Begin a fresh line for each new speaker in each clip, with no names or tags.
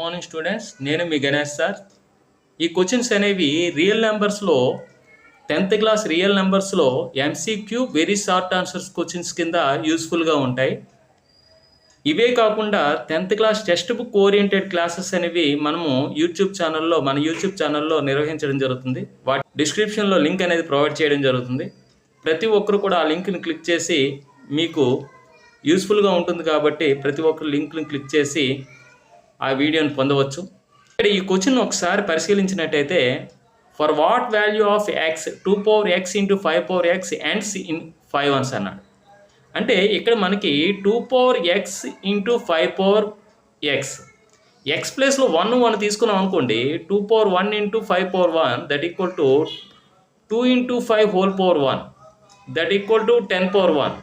Morning students, నేను మీ Ganesh sir. ఈ క్వశ్చన్స్ అనేవి రియల్ నెంబర్స్లో 10th క్లాస్ రియల్ నెంబర్స్లో MCQ very short answers questions కింద యూస్ఫుల్గా ఉంటాయి. ఇవే కాకుండా 10th class text book oriented classes అనేవి మన యూట్యూబ్ ఛానల్లో నిర్వహించడం జరుగుతుంది. వాటి డిస్క్రిప్షన్లో లింక్ అనేది ప్రొవైడ్ చేయడం జరుగుతుంది. ప్రతి ఒక్కరు కూడా ఆ లింక్ని క్లిక్ చేసి మీకు యూస్ఫుల్గా ఉంటుంది కాబట్టి ప్రతి ఒక్కరు లింక్ని క్లిక్ చేసి ఆ వీడియోని పొందవచ్చు. ఇక్కడ ఈ క్వశ్చన్ ఒకసారి పరిశీలించినట్టయితే, for what value of x 2 power x into 5 power x ends in 5 ones అన్నాడు. అంటే ఇక్కడ మనకి 2 power x into 5 power x x ప్లేస్లో 1 తీసుకున్నాం అనుకోండి. 2 power 1 into 5 power 1 that equal to 2 into 5 whole power 1 that equal to 10 power 1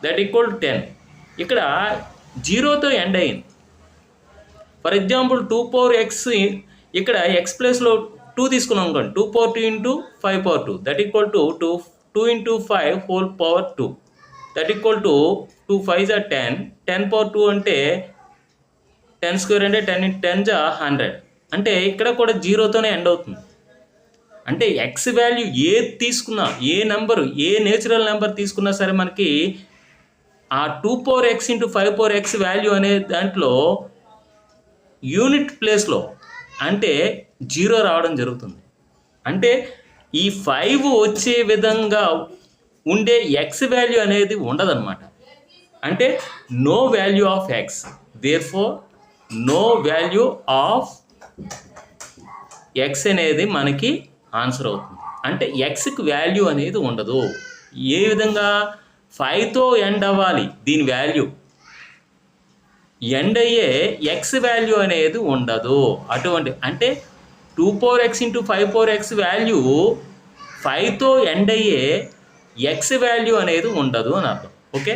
that equal to 10. ఇక్కడ 0తో end అయింది. ఫర్ ఎగ్జాంపుల్ 2 power x ఇక్కడ ఎక్స్ ప్లేస్లో 2 తీసుకున్నాం అనుకోండి. 2 power 2 into 5 power 2 that equal to 2 into 5 whole power 2 that equal to 2 5 10. 10 power 2 అంటే 10 square అంటే 10 into 10 100. అంటే ఇక్కడ కూడా 0తోనే ఎండ్ అవుతుంది. అంటే ఎక్స్ వాల్యూ ఏది తీసుకున్నా, ఏ నెంబరు, ఏ నేచురల్ నెంబర్ తీసుకున్నా సరే మనకి ఆ 2 power x into 5 power x value అనే దాంట్లో యూనిట్ ప్లేస్లో అంటే 0 రావడం జరుగుతుంది. అంటే ఈ 5 వచ్చే విధంగా ఉండే ఎక్స్ వాల్యూ అనేది ఉండదన్నమాట. అంటే no value of x, therefore no value of x అనేది మనకి ఆన్సర్ అవుతుంది. అంటే ఎక్స్కి వాల్యూ అనేది ఉండదు. ఏ విధంగా 5తో ఎండ్ అవ్వాలి దీని వాల్యూ, ఎండ్ అయ్యే ఎక్స్ వాల్యూ అనేది ఉండదు. అటువంటి అంటే 2 power x into 5 power x value 5తో ఎండ్ అయ్యే ఎక్స్ వాల్యూ అనేది ఉండదు అని అర్థం. ఓకే.